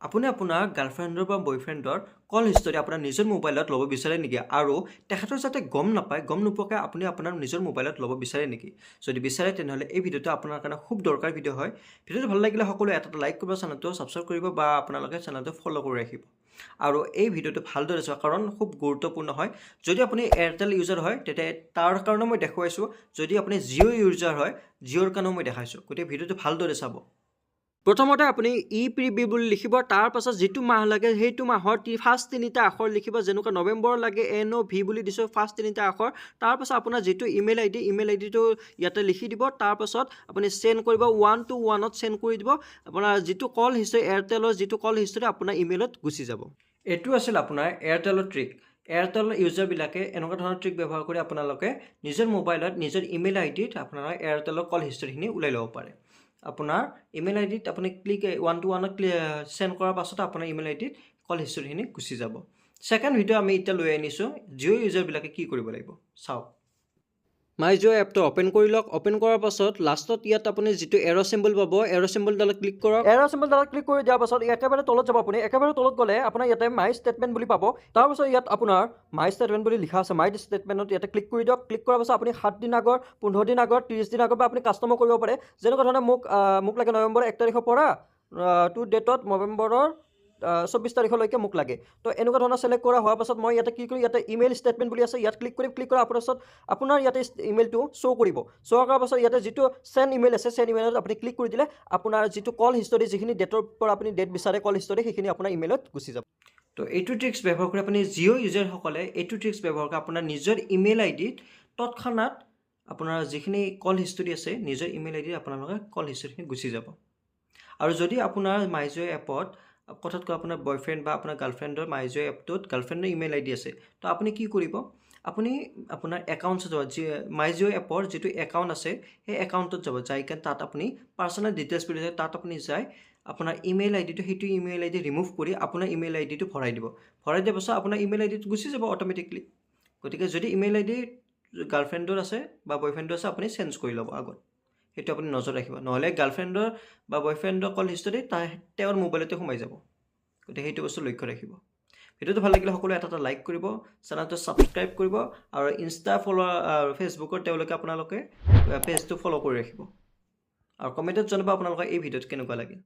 আপুনি আপোনাৰ গাৰ্লফ্ৰেণ্ডৰ বা বয়ফ্ৰেণ্ডৰ কল হিষ্টৰী আপোনাৰ নিজৰ মোবাইলত ল'ব বিচাৰে নেকি আৰু তেখেতৰ যাতে গম নাপায় গম নোপোৱাকৈ আপুনি আপোনাৰ নিজৰ মোবাইলত ল'ব বিচাৰে নেকি যদি বিচাৰে তেনেহ'লে এই ভিডিঅ'টো আপোনাৰ কাৰণে খুব দৰকাৰ ভিডিঅ' হয় ভিডিঅ'টো ভাল লাগিলে সকলোৱে এটা লাইক কৰিব চেনেলটো ছাবস্ক্ৰাইব কৰিব বা আপোনালোকে চেনেলটো ফ'ল' কৰি ৰাখিব আৰু এই ভিডিঅ'টো ভালদৰে চোৱা কাৰণ খুব গুৰুত্বপূৰ্ণ হয় যদি আপুনি এয়াৰটেল ইউজাৰ হয় তেতিয়া তাৰ কাৰণে মই দেখুৱাইছোঁ যদি আপুনি জিঅ' ইউজাৰ হয় জিঅ'ৰ কাৰণেও মই দেখাইছোঁ গতিকে ভিডিঅ'টো ভালদৰে চাব প্ৰথমতে আপুনি ই প্ৰিবি বুলি লিখিব তাৰ পাছত যিটো মাহ লাগে সেইটো মাহৰ ফাৰ্ষ্ট তিনিটা আখৰ লিখিব যেনেকুৱা নৱেম্বৰ লাগে NOV বুলি দিছোঁ ফাৰ্ষ্ট তিনিটা আখৰ তাৰ পাছত আপোনাৰ যিটো ইমেইল আইডিটো ইয়াতে লিখি দিব তাৰ পাছত আপুনি সেন্ড কৰিব 1 to 1ত সেন্ড কৰি দিব আপোনাৰ যিটো কল হিষ্টৰী এয়াৰটেলৰ যিটো কল হিষ্টৰী আপোনাৰ ইমেইলত গুচি যাব এইটো আছিল আপোনাৰ এয়াৰটেলৰ ট্ৰিক এয়াৰটেল ইউজাৰবিলাকে এনেকুৱা ধৰণৰ ট্ৰিক ব্যৱহাৰ কৰি আপোনালোকে নিজৰ মোবাইলত নিজৰ ইমেইল আইডিত আপোনাৰ এয়াৰটেলৰ কল হিষ্টৰীখিনি ওলাই ল'ব পাৰে আপোনাৰ ইমেইল আইডিত আপুনি ক্লিক 1 to 1ত সেন্ড কৰাৰ পাছত আপোনাৰ ইমেইল আইডিত কল হিষ্টৰীখিনি গুচি যাব সেকেন্ড ভিডিঅ' আমি এতিয়া লৈ আনিছোঁ জিঅ' ইউজাৰবিলাকে কি কৰিব লাগিব চাওক মাই জিঅ' এপটো অপেন কৰি লওক অপেন কৰাৰ পাছত লাষ্টত ইয়াত আপুনি যিটো এৰ' চিম্বল পাব এৰ' চিম্বলডালত ক্লিক কৰক এৰ' চিম্বলডালত ক্লিক কৰি দিয়াৰ পাছত একেবাৰে তলত যাব আপুনি একেবাৰে তলত গ'লে আপোনাৰ ইয়াতে মাই ষ্টেটমেণ্ট বুলি পাব তাৰপাছত ইয়াত আপোনাৰ মাই ষ্টেটমেণ্ট বুলি লিখা আছে মাই ষ্টেটমেণ্টত ইয়াতে ক্লিক কৰি দিয়ক ক্লিক কৰাৰ পাছত আপুনি 7 দিন আগৰ 15 দিন আগৰ 30 দিন আগৰ বা আপুনি কাষ্টমাৰ কৰিব পাৰে যেনেকুৱা ধৰণে মোক লাগে নৱেম্বৰৰ 1 তাৰিখৰ পৰা টু ডেটত নৱেম্বৰৰ 24 তাৰিখলৈকে মোক লাগে তো এনেকুৱা ধৰণৰ চিলেক্ট কৰা হোৱাৰ পাছত মই ইয়াতে কি কৰিম ইয়াতে ইমেইল ষ্টেটমেণ্ট বুলি আছে ইয়াত ক্লিক কৰিম ক্লিক কৰাৰ পাছত আপোনাৰ ইয়াতে ইমেইলটো শ্ব' কৰিব শ্ব' কৰাৰ পাছত ইয়াতে যিটো চেণ্ড ইমেইল আছে চেণ্ড ইমেইলত আপুনি ক্লিক কৰি দিলে আপোনাৰ যিটো কল হিষ্টৰী যিখিনি ডেটৰ পৰা আপুনি ডেট বিচাৰে কল হিষ্টৰী সেইখিনি আপোনাৰ ইমেইলত গুচি যাব তো এইটো ট্ৰিক্স ব্যৱহাৰ কৰি আপুনি জিঅ' ইউজাৰসকলে এইটো ট্ৰিক্স ব্যৱহাৰ কৰি আপোনাৰ নিজৰ ইমেইল আইডিত তৎক্ষণাত আপোনাৰ যিখিনি কল হিষ্টৰী আছে নিজৰ ইমেইল আইডিত আপোনালোকে কল হিষ্টৰীখিনি গুচি যাব আৰু যদি আপোনাৰ মাই জিঅ' এপত কথাত কৈ আপোনাৰ বয়ফ্ৰেণ্ড বা আপোনাৰ গাৰ্লফ্ৰেণ্ডৰ মাই জিঅ' এপটোত গাৰ্লফ্ৰেণ্ডৰ ইমেইল আইডি আছে তো আপুনি কি কৰিব আপুনি আপোনাৰ একাউণ্টত যাব মাই জিঅ' এপৰ যিটো একাউণ্ট আছে সেই একাউণ্টত যাব যাই কেনে তাত আপুনি পাৰ্চনেল ডিটেইলছ বুলি যায় তাত আপুনি যাই আপোনাৰ ইমেইল আইডিটো সেইটো ইমেইল আইডি ৰিমুভ কৰি আপোনাৰ ইমেইল আইডিটো ভৰাই দিব ভৰাই দিয়াৰ পাছত আপোনাৰ ইমেইল আইডিটো গুচি যাব অট'মেটিকলি গতিকে যদি ইমেইল আইডি গাৰ্লফ্ৰেণ্ডৰ আছে বা বয়ফ্ৰেণ্ডৰ আছে আপুনি চেঞ্জ কৰি ল'ব আগত সেইটো আপুনি নজৰ ৰাখিব নহ'লে গাৰ্লফ্ৰেণ্ডৰ বা বয়ফ্ৰেণ্ডৰ কল হিষ্টৰী তেওঁৰ মোবাইলতে সোমাই যাব গতিকে সেইটো বস্তু লক্ষ্য ৰাখিব ভিডিঅ'টো ভাল লাগিলে সকলোৱে এটা লাইক কৰিব চেনেলটো ছাবস্ক্ৰাইব কৰিব আৰু ইনষ্টা ফেচবুকত তেওঁলোকে আপোনালোকে পেজটো ফ'ল' কৰি ৰাখিব আৰু কমেণ্টত জনাব আপোনালোকে এই ভিডিঅ'টো কেনেকুৱা লাগিল